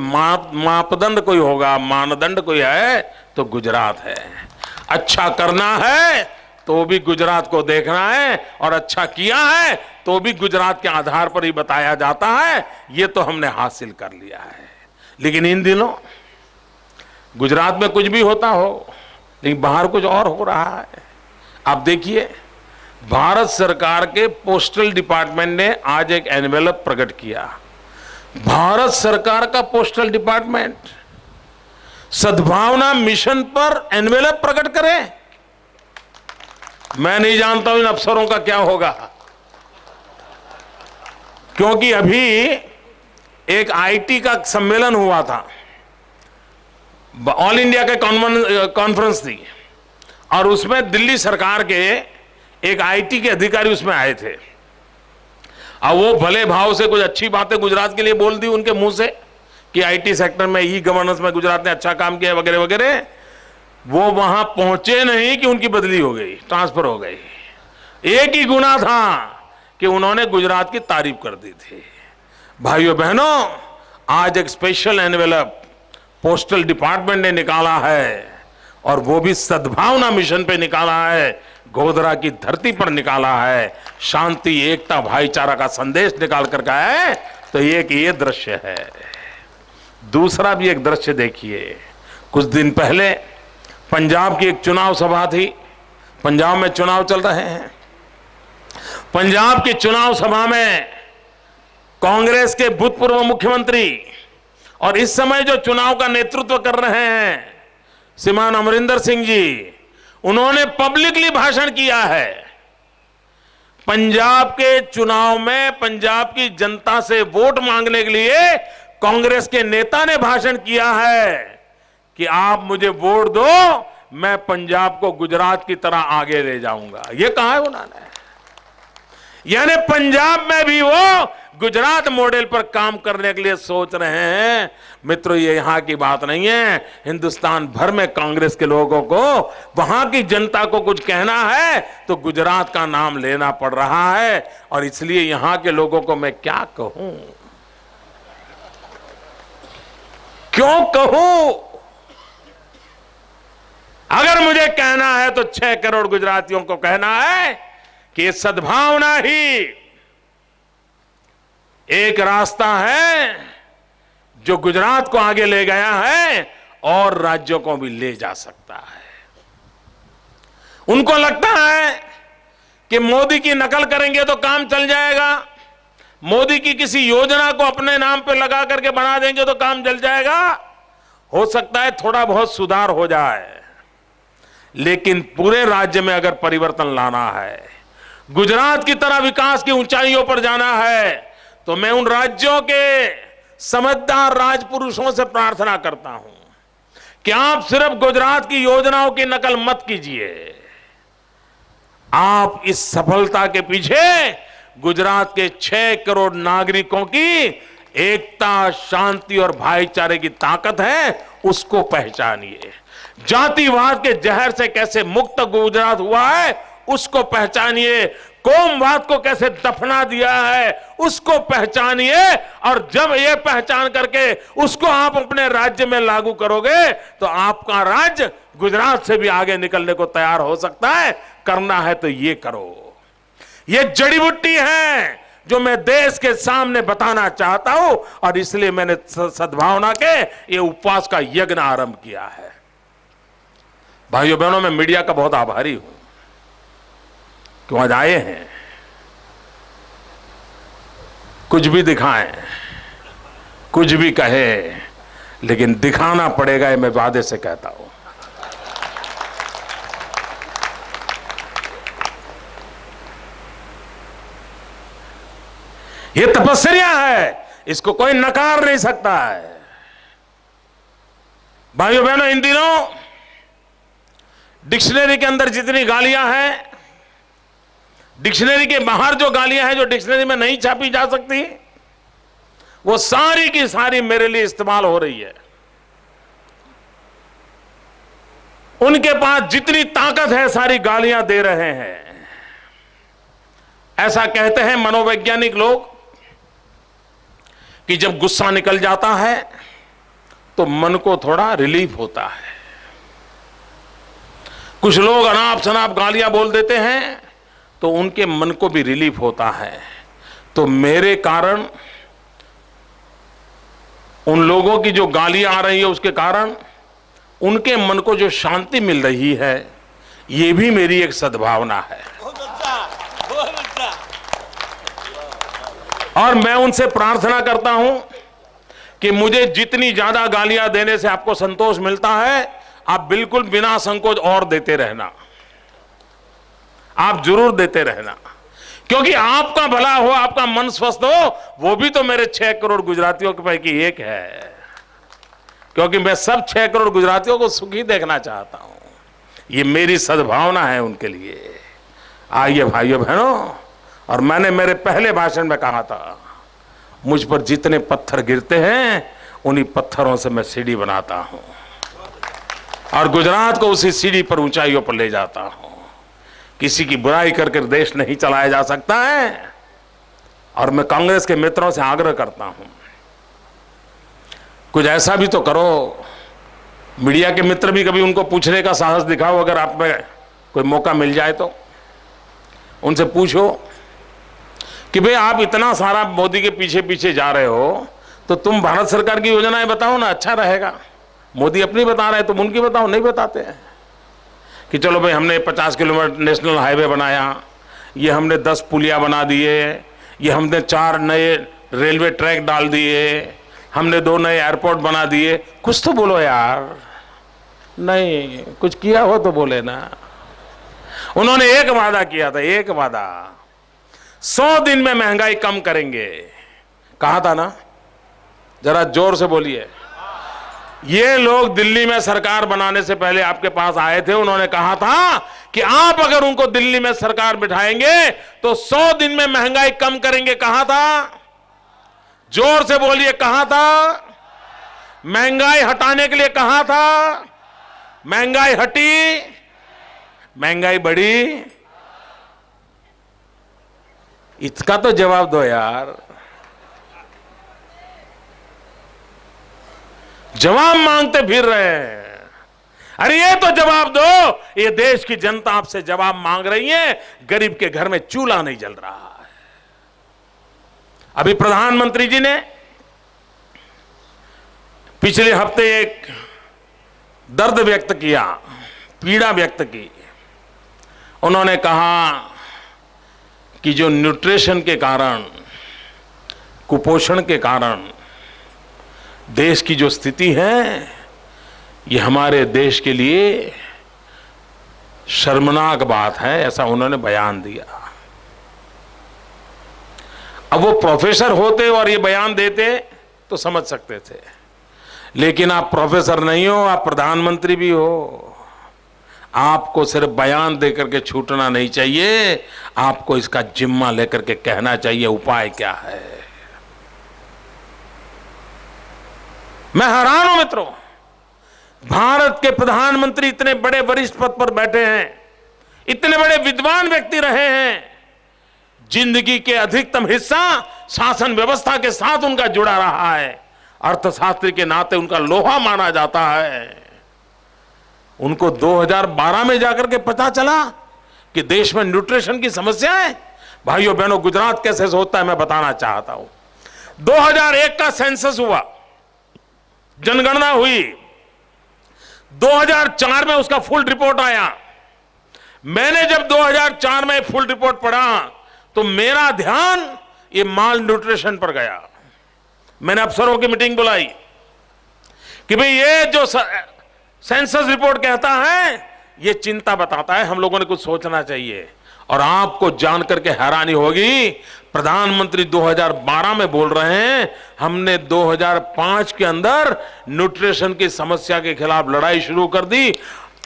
मापदंड कोई होगा, मानदंड कोई है तो गुजरात है। अच्छा करना है तो भी गुजरात को देखना है, और अच्छा किया है तो भी गुजरात के आधार पर ही बताया जाता है। ये तो हमने हासिल कर लिया है। लेकिन इन दिनों गुजरात में कुछ भी होता हो, लेकिन बाहर कुछ और हो रहा है। आप देखिए, भारत सरकार के पोस्टल डिपार्टमेंट ने आज एक एनवेलप प्रकट किया। भारत सरकार का पोस्टल डिपार्टमेंट सद्भावना मिशन पर एनवेलप प्रकट करे। मैं नहीं जानता हूं इन अफसरों का क्या होगा, क्योंकि अभी एक आईटी का सम्मेलन हुआ था, ऑल इंडिया का कॉन्फ्रेंस थी, और उसमें दिल्ली सरकार के एक आईटी के अधिकारी उसमें आए थे। और वो भले भाव से कुछ अच्छी बातें गुजरात के लिए बोल दी उनके मुंह से कि आईटी सेक्टर में, ई गवर्नेंस में गुजरात ने अच्छा काम किया वगैरह वगैरह। वो वहां पहुंचे नहीं कि उनकी बदली हो गई, ट्रांसफर हो गई। एक ही गुना था कि उन्होंने गुजरात की तारीफ कर दी थी। भाइयों बहनों, आज एक स्पेशल एनवेलप पोस्टल डिपार्टमेंट ने निकाला है, और वो भी सद्भावना मिशन पे निकाला है, गोधरा की धरती पर निकाला है, शांति एकता भाईचारा का संदेश निकाल कर का है। तो एक ये दृश्य है। दूसरा भी एक दृश्य देखिए। कुछ दिन पहले पंजाब की एक चुनाव सभा थी। पंजाब में चुनाव चल रहे हैं। पंजाब की चुनाव सभा में कांग्रेस के भूतपूर्व मुख्यमंत्री और इस समय जो चुनाव का नेतृत्व कर रहे हैं श्रीमान अमरिंदर सिंह जी, उन्होंने पब्लिकली भाषण किया है। पंजाब के चुनाव में पंजाब की जनता से वोट मांगने के लिए कांग्रेस के नेता ने भाषण किया है कि आप मुझे वोट दो, मैं पंजाब को गुजरात की तरह आगे ले जाऊंगा। ये कहा है उन्होंने। यानी पंजाब में भी वो गुजरात मॉडल पर काम करने के लिए सोच रहे हैं। मित्रों, ये यहां की बात नहीं है। हिंदुस्तान भर में कांग्रेस के लोगों को, वहां की जनता को कुछ कहना है तो गुजरात का नाम लेना पड़ रहा है। और इसलिए यहां के लोगों को मैं क्या कहूं, क्यों कहूं? अगर मुझे कहना है तो 6 करोड़ गुजरातियों को कहना है कि सद्भावना ही एक रास्ता है जो गुजरात को आगे ले गया है और राज्यों को भी ले जा सकता है। उनको लगता है कि मोदी की नकल करेंगे तो काम चल जाएगा, मोदी की किसी योजना को अपने नाम पे लगा करके बना देंगे तो काम चल जाएगा। हो सकता है थोड़ा बहुत सुधार हो जाए, लेकिन पूरे राज्य में अगर परिवर्तन लाना है, गुजरात की तरह विकास की ऊंचाइयों पर जाना है, तो मैं उन राज्यों के समझदार राजपुरुषों से प्रार्थना करता हूं कि आप सिर्फ गुजरात की योजनाओं की नकल मत कीजिए। आप इस सफलता के पीछे गुजरात के 6 करोड़ नागरिकों की एकता, शांति और भाईचारे की ताकत है, उसको पहचानिए। जातिवाद के जहर से कैसे मुक्त गुजरात हुआ है, उसको पहचानिए। कौमवाद को कैसे दफना दिया है, उसको पहचानिए। और जब ये पहचान करके उसको आप अपने राज्य में लागू करोगे तो आपका राज्य गुजरात से भी आगे निकलने को तैयार हो सकता है। करना है तो ये करो। ये जड़ी बूटी है जो मैं देश के सामने बताना चाहता हूं, और इसलिए मैंने सद्भावना के ये उपवास का यज्ञ आरंभ किया है। भाइयों बहनों, मैं मीडिया का बहुत आभारी हूं कि आज आए हैं। कुछ भी दिखाएं, कुछ भी कहे, लेकिन दिखाना पड़ेगा, ये मैं वादे से कहता हूं। ये तपस्या है, इसको कोई नकार नहीं सकता है। भाइयों बहनों, इन दिनों डिक्शनरी के अंदर जितनी गालियां हैं, डिक्शनरी के बाहर जो गालियां हैं जो डिक्शनरी में नहीं छापी जा सकती, वो सारी की सारी मेरे लिए इस्तेमाल हो रही है। उनके पास जितनी ताकत है सारी गालियां दे रहे हैं। ऐसा कहते हैं मनोवैज्ञानिक लोग कि जब गुस्सा निकल जाता है तो मन को थोड़ा रिलीफ होता है। कुछ लोग अनाप शनाप गालियां बोल देते हैं तो उनके मन को भी रिलीफ होता है। तो मेरे कारण उन लोगों की जो गालियां आ रही है उसके कारण उनके मन को जो शांति मिल रही है, ये भी मेरी एक सद्भावना है। और मैं उनसे प्रार्थना करता हूं कि मुझे जितनी ज्यादा गालियां देने से आपको संतोष मिलता है, आप बिल्कुल बिना संकोच और देते रहना। आप जरूर देते रहना, क्योंकि आपका भला हो, आपका मन स्वस्थ हो, वो भी तो मेरे 6 करोड़ गुजरातियों के पैकी एक है। क्योंकि मैं सब 6 करोड़ गुजरातियों को सुखी देखना चाहता हूं। ये मेरी सद्भावना है उनके लिए। आइए भाइयों बहनों, और मैंने मेरे पहले भाषण में कहा था, मुझ पर जितने पत्थर गिरते हैं उन्हीं पत्थरों से मैं सीढ़ी बनाता हूं और गुजरात को उसी सीढ़ी पर, ऊंचाइयों पर ले जाता हूं। किसी की बुराई करके देश नहीं चलाया जा सकता है। और मैं कांग्रेस के मित्रों से आग्रह करता हूं, कुछ ऐसा भी तो करो। मीडिया के मित्र भी कभी उनको पूछने का साहस दिखाओ, अगर आप में कोई मौका मिल जाए तो उनसे पूछो कि भाई आप इतना सारा मोदी के पीछे पीछे जा रहे हो, तो तुम भारत सरकार की योजनाएं बताओ ना, अच्छा रहेगा। मोदी अपनी बता रहे हैं, तुम उनकी बताओ। नहीं बताते हैं कि चलो भाई हमने 50 किलोमीटर नेशनल हाईवे बनाया, ये हमने 10 पुलिया बना दिए, ये हमने 4 नए रेलवे ट्रैक डाल दिए, हमने 2 नए एयरपोर्ट बना दिए। कुछ तो बोलो यार। नहीं, कुछ किया हो तो बोले ना। उन्होंने एक वादा किया था, एक वादा, 100 दिन में महंगाई कम करेंगे। कहा था ना, जरा जोर से बोलिए। ये लोग दिल्ली में सरकार बनाने से पहले आपके पास आए थे, उन्होंने कहा था कि आप अगर उनको दिल्ली में सरकार बिठाएंगे तो 100 दिन में महंगाई कम करेंगे। कहा था? जोर से बोलिए, कहा था? महंगाई हटाने के लिए कहा था? महंगाई हटी? महंगाई बढ़ी? इसका तो जवाब दो यार। जवाब मांगते फिर रहे हैं। अरे ये तो जवाब दो। ये देश की जनता आपसे जवाब मांग रही है। गरीब के घर में चूल्हा नहीं जल रहा है। अभी प्रधानमंत्री जी ने पिछले हफ्ते एक दर्द व्यक्त किया, पीड़ा व्यक्त की। उन्होंने कहा कि जो न्यूट्रिशन के कारण, कुपोषण के कारण देश की जो स्थिति है, ये हमारे देश के लिए शर्मनाक बात है, ऐसा उन्होंने बयान दिया। अब वो प्रोफेसर होते और ये बयान देते तो समझ सकते थे, लेकिन आप प्रोफेसर नहीं हो, आप प्रधानमंत्री भी हो। आपको सिर्फ बयान देकर के छूटना नहीं चाहिए, आपको इसका जिम्मा लेकर के कहना चाहिए उपाय क्या है। मैं हैरान हूं मित्रों, भारत के प्रधानमंत्री इतने बड़े वरिष्ठ पद पर बैठे हैं, इतने बड़े विद्वान व्यक्ति रहे हैं, जिंदगी के अधिकतम हिस्सा शासन व्यवस्था के साथ उनका जुड़ा रहा है, अर्थशास्त्री के नाते उनका लोहा माना जाता है। उनको 2012 में जाकर के पता चला कि देश में न्यूट्रिशन की समस्या है। भाइयों बहनों, गुजरात कैसे होता है मैं बताना चाहता हूं। 2001 का सेंसस हुआ, जनगणना हुई, 2004 में उसका फुल रिपोर्ट आया। मैंने जब 2004 में फुल रिपोर्ट पढ़ा तो मेरा ध्यान ये माल न्यूट्रिशन पर गया। मैंने अफसरों की मीटिंग बुलाई कि भाई ये जो सेंसस रिपोर्ट कहता है ये चिंता बताता है, हम लोगों ने कुछ सोचना चाहिए। और आपको जानकर के हैरानी होगी, प्रधानमंत्री 2012 में बोल रहे हैं हमने 2005 के अंदर न्यूट्रिशन की समस्या के खिलाफ लड़ाई शुरू कर दी।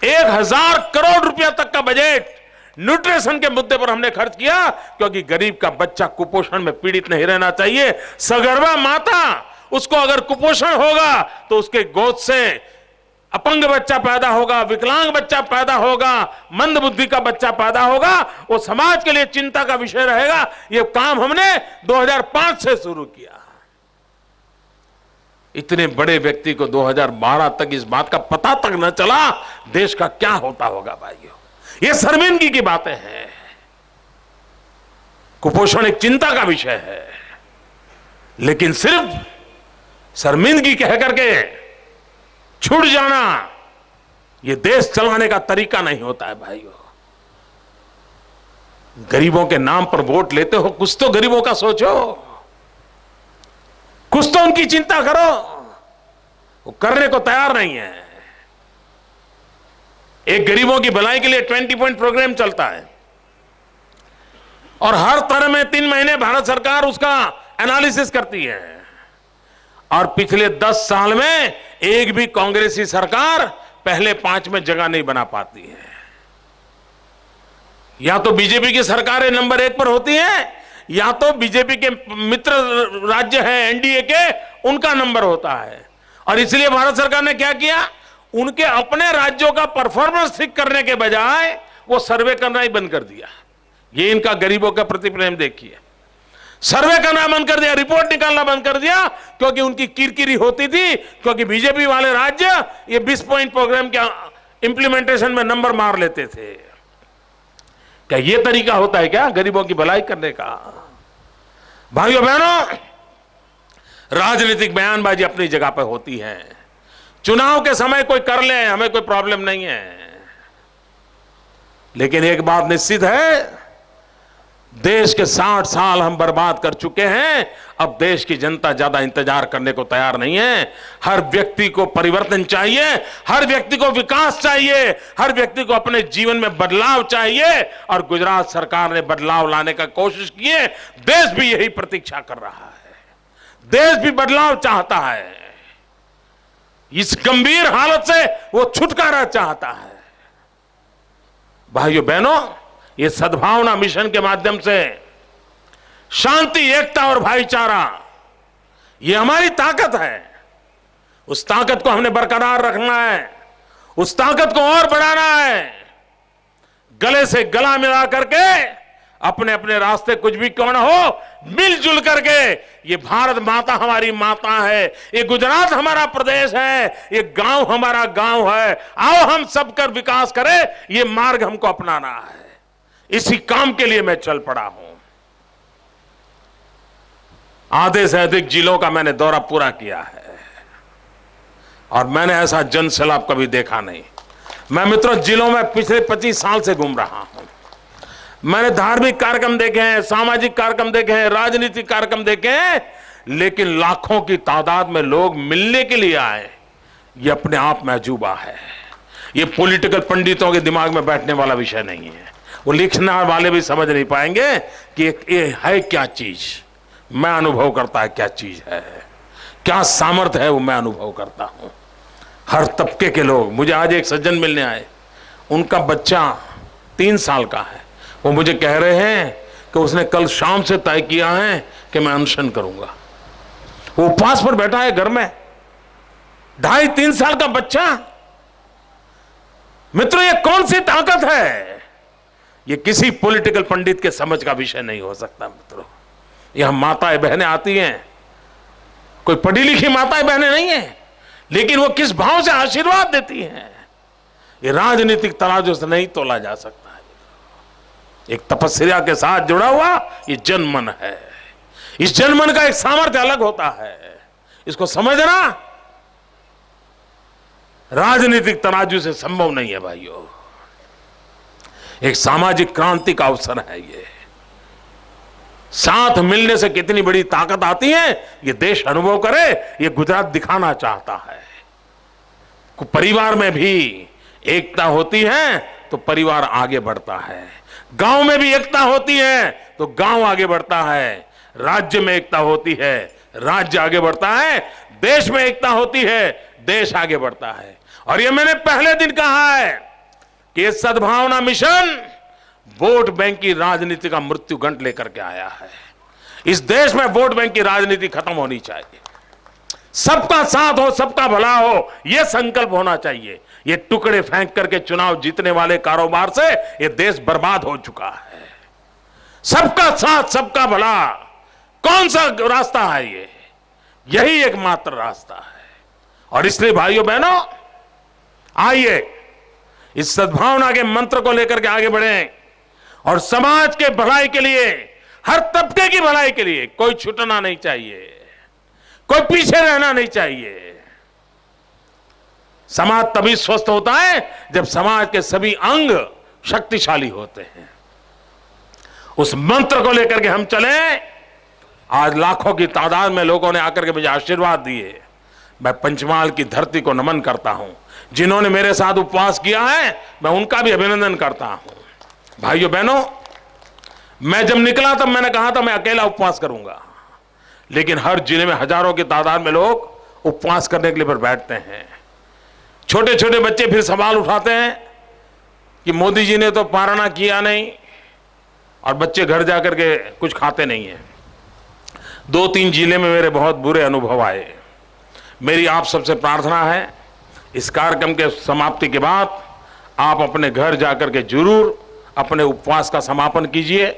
1000 करोड़ रुपया तक का बजट न्यूट्रिशन के मुद्दे पर हमने खर्च किया, क्योंकि गरीब का बच्चा कुपोषण में पीड़ित नहीं रहना चाहिए। सगर्भा माता, उसको अगर कुपोषण होगा तो उसके गोद से अपंग बच्चा पैदा होगा, विकलांग बच्चा पैदा होगा, मंद बुद्धि का बच्चा पैदा होगा, वो समाज के लिए चिंता का विषय रहेगा। ये काम हमने 2005 से शुरू किया। इतने बड़े व्यक्ति को 2012 तक इस बात का पता तक न चला, देश का क्या होता होगा भाइयों। ये शर्मिंदगी की बातें हैं। कुपोषण एक चिंता का विषय है, लेकिन सिर्फ शर्मिंदगी कह करके छूट जाना ये देश चलाने का तरीका नहीं होता है भाइयों। गरीबों के नाम पर वोट लेते हो, कुछ तो गरीबों का सोचो, कुछ तो उनकी चिंता करो। वो करने को तैयार नहीं है। एक गरीबों की भलाई के लिए 20 पॉइंट प्रोग्राम चलता है और हर तरह में 3 महीने भारत सरकार उसका एनालिसिस करती है। और पिछले 10 साल में एक भी कांग्रेसी सरकार पहले 5 में जगह नहीं बना पाती है। या तो बीजेपी की सरकारें नंबर 1 पर होती हैं, या तो बीजेपी के मित्र राज्य हैं एनडीए के, उनका नंबर होता है। और इसलिए भारत सरकार ने क्या किया, उनके अपने राज्यों का परफॉर्मेंस ठीक करने के बजाय वो सर्वे करना ही बंद कर दिया। ये इनका गरीबों का प्रति प्रेम देखिए। सर्वे करना बंद कर दिया, रिपोर्ट निकालना बंद कर दिया, क्योंकि उनकी किरकिरी होती थी, क्योंकि बीजेपी वाले राज्य ये 20 पॉइंट प्रोग्राम के इंप्लीमेंटेशन में नंबर मार लेते थे। क्या ये तरीका होता है क्या गरीबों की भलाई करने का? भाइयों बहनों, राजनीतिक बयानबाजी अपनी जगह पर होती है। चुनाव के समय कोई कर ले, हमें कोई प्रॉब्लम नहीं है, लेकिन एक बात निश्चित है, देश के 60 साल हम बर्बाद कर चुके हैं। अब देश की जनता ज्यादा इंतजार करने को तैयार नहीं है। हर व्यक्ति को परिवर्तन चाहिए, हर व्यक्ति को विकास चाहिए, हर व्यक्ति को अपने जीवन में बदलाव चाहिए। और गुजरात सरकार ने बदलाव लाने का कोशिश की है। देश भी यही प्रतीक्षा कर रहा है, देश भी बदलाव चाहता है। इस गंभीर हालत से वो छुटकारा चाहता है। भाइयों बहनों, ये सद्भावना मिशन के माध्यम से शांति, एकता और भाईचारा, ये हमारी ताकत है। उस ताकत को हमने बरकरार रखना है, उस ताकत को और बढ़ाना है। गले से गला मिला करके अपने अपने रास्ते कुछ भी क्यों ना हो, मिलजुल करके, ये भारत माता हमारी माता है, ये गुजरात हमारा प्रदेश है, ये गांव हमारा गांव है। आओ हम सब कर विकास करें, ये मार्ग हमको अपनाना है। इसी काम के लिए मैं चल पड़ा हूं। आधे से अधिक जिलों का मैंने दौरा पूरा किया है और मैंने ऐसा जन सैलाब कभी देखा नहीं। मैं मित्रों जिलों में पिछले 25 साल से घूम रहा हूं। मैंने धार्मिक कार्यक्रम देखे हैं, सामाजिक कार्यक्रम देखे हैं, राजनीतिक कार्यक्रम देखे हैं, लेकिन लाखों की तादाद में लोग मिलने के लिए आए, ये अपने आप में अजूबा है। ये पॉलिटिकल पंडितों के दिमाग में बैठने वाला विषय नहीं है। वो लिखने वाले भी समझ नहीं पाएंगे कि ये है क्या चीज। मैं अनुभव करता है क्या चीज है, क्या सामर्थ्य है, वो मैं अनुभव करता हूं। हर तबके के लोग, मुझे आज एक सज्जन मिलने आए, उनका बच्चा 3 साल का है। वो मुझे कह रहे हैं कि उसने कल शाम से तय किया है कि मैं अनशन करूंगा। वो उपवास पर बैठा है घर में, 2.5-3 साल का बच्चा। मित्रों, ये कौन सी ताकत है? ये किसी पॉलिटिकल पंडित के समझ का विषय नहीं हो सकता। मित्रों, यहां माताएं बहनें आती हैं, कोई पढ़ी लिखी माताएं बहनें नहीं है, लेकिन वो किस भाव से आशीर्वाद देती हैं, ये राजनीतिक तराजू से नहीं तोला जा सकता है। एक तपस्या के साथ जुड़ा हुआ ये जनमन है। इस जनमन का एक सामर्थ्य अलग होता है। इसको समझना राजनीतिक तराजू से संभव नहीं है भाइयों। एक सामाजिक क्रांति का अवसर है ये। साथ मिलने से कितनी बड़ी ताकत आती है, ये देश अनुभव करे। ये गुजरात दिखाना चाहता है। परिवार में भी एकता होती है तो परिवार आगे बढ़ता है। गांव में भी एकता होती है तो गांव आगे बढ़ता है। राज्य में एकता होती है, राज्य आगे बढ़ता है। देश में एकता होती है, देश आगे बढ़ता है। और ये मैंने पहले दिन कहा है कि ये सद्भावना मिशन वोट बैंक की राजनीति का मृत्यु घंट लेकर के आया है। इस देश में वोट बैंक की राजनीति खत्म होनी चाहिए। सबका साथ हो, सबका भला हो, यह संकल्प होना चाहिए। ये टुकड़े फेंक करके चुनाव जीतने वाले कारोबार से यह देश बर्बाद हो चुका है। सबका साथ, सबका भला, कौन सा रास्ता है ये? यही एकमात्र रास्ता है। और इसलिए भाइयों बहनों, आइए इस सद्भावना के मंत्र को लेकर के आगे बढ़ें और समाज के भलाई के लिए, हर तबके की भलाई के लिए कोई छूटना नहीं चाहिए, कोई पीछे रहना नहीं चाहिए। समाज तभी स्वस्थ होता है जब समाज के सभी अंग शक्तिशाली होते हैं। उस मंत्र को लेकर के हम चले। आज लाखों की तादाद में लोगों ने आकर के मुझे आशीर्वाद दिए। मैं पंचमहाल की धरती को नमन करता हूं। जिन्होंने मेरे साथ उपवास किया है, मैं उनका भी अभिनंदन करता हूं। भाइयों बहनों, मैं जब निकला तब मैंने कहा था मैं अकेला उपवास करूंगा, लेकिन हर जिले में हजारों की तादाद में लोग उपवास करने के लिए फिर बैठते हैं। छोटे छोटे बच्चे फिर सवाल उठाते हैं कि मोदी जी ने तो पारणा किया नहीं, और बच्चे घर जाकर के कुछ खाते नहीं हैं। 2-3 जिले में मेरे बहुत बुरे अनुभव आए। मेरी आप सबसे प्रार्थना है, इस कार्यक्रम के समाप्ति के बाद आप अपने घर जाकर के जरूर अपने उपवास का समापन कीजिए।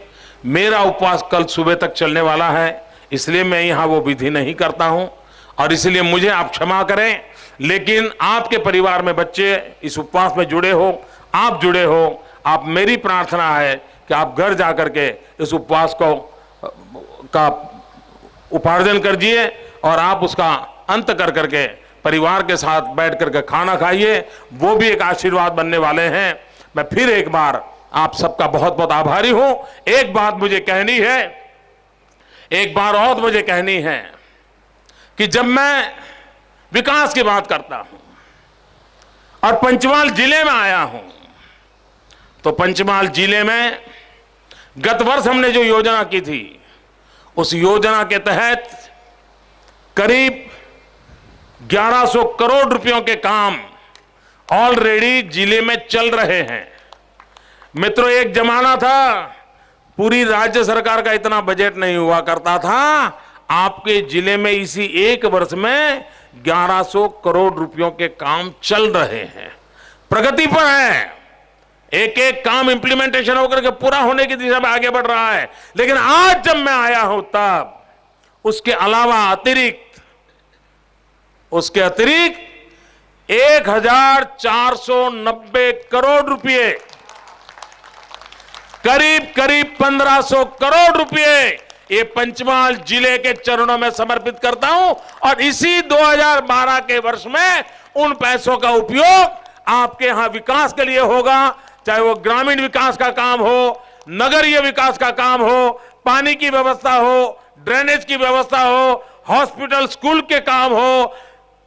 मेरा उपवास कल सुबह तक चलने वाला है, इसलिए मैं यहाँ वो विधि नहीं करता हूँ, और इसलिए मुझे आप क्षमा करें। लेकिन आपके परिवार में बच्चे इस उपवास में जुड़े हो, आप जुड़े हो, आप, मेरी प्रार्थना है कि आप घर जाकर के इस उपवास को का उपार्जन करिए और आप उसका अंत कर करके परिवार के साथ बैठ करके खाना खाइए। वो भी एक आशीर्वाद बनने वाले हैं। मैं फिर एक बार आप सबका बहुत बहुत आभारी हूं। एक बात मुझे कहनी है, एक बार और मुझे कहनी है कि जब मैं विकास की बात करता हूं और पंचमहाल जिले में आया हूं, तो पंचमहाल जिले में गत वर्ष हमने जो योजना की थी, उस योजना के तहत करीब 1100 करोड़ रुपयों के काम ऑलरेडी जिले में चल रहे हैं। मित्रों, एक जमाना था पूरी राज्य सरकार का इतना बजट नहीं हुआ करता था। आपके जिले में इसी एक वर्ष में 1100 करोड़ रुपयों के काम चल रहे हैं, प्रगति पर है। एक एक काम इंप्लीमेंटेशन होकर के पूरा होने की दिशा में आगे बढ़ रहा है। लेकिन आज जब मैं आया हूं तब उसके अलावा उसके अतिरिक्त 1490 करोड़ रुपए, करीब 1500 करोड़ रुपए ये पंचमहाल जिले के चरणों में समर्पित करता हूं। और इसी 2012 के वर्ष में उन पैसों का उपयोग आपके यहां विकास के लिए होगा, चाहे वो ग्रामीण विकास का काम हो, नगरीय विकास का काम हो, पानी की व्यवस्था हो, ड्रेनेज की व्यवस्था हो, हॉस्पिटल स्कूल के काम हो,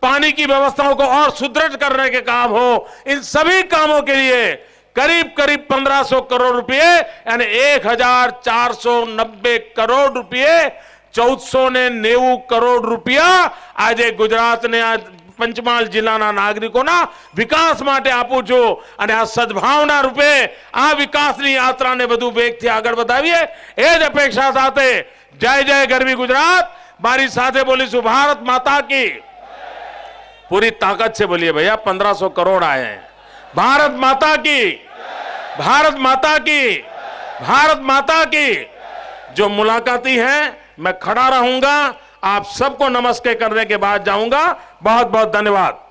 पानी की व्यवस्थाओं को और सुदृढ़ करने के काम हो। इन सभी कामों के लिए करीब 1500 करोड़ रुपए यानी 1490 करोड़ रुपए, 1490 करोड़ रुपया आज गुजरात ने आज પંચમહાલ જિલ્લાના નાગરિકોના વિકાસ માટે આપું છું અને આ સદભાવના રૂપે આ વિકાસની યાત્રાને વધુ વેગથી આગળ વધાવીએ એ જ અપેક્ષા સાથે જય જય ગરવી ગુજરાત। મારી સાથે બોલીશું ભારત માતા की। पूरी ताकत से बोलिए भैया, 1500 करोड़ आए हैं। भारत माता की, भारत माता की, भारत माता की। जो मुलाकाती है मैं खड़ा रहूंगा, आप सबको नमस्ते करने के बाद जाऊंगा। बहुत बहुत धन्यवाद।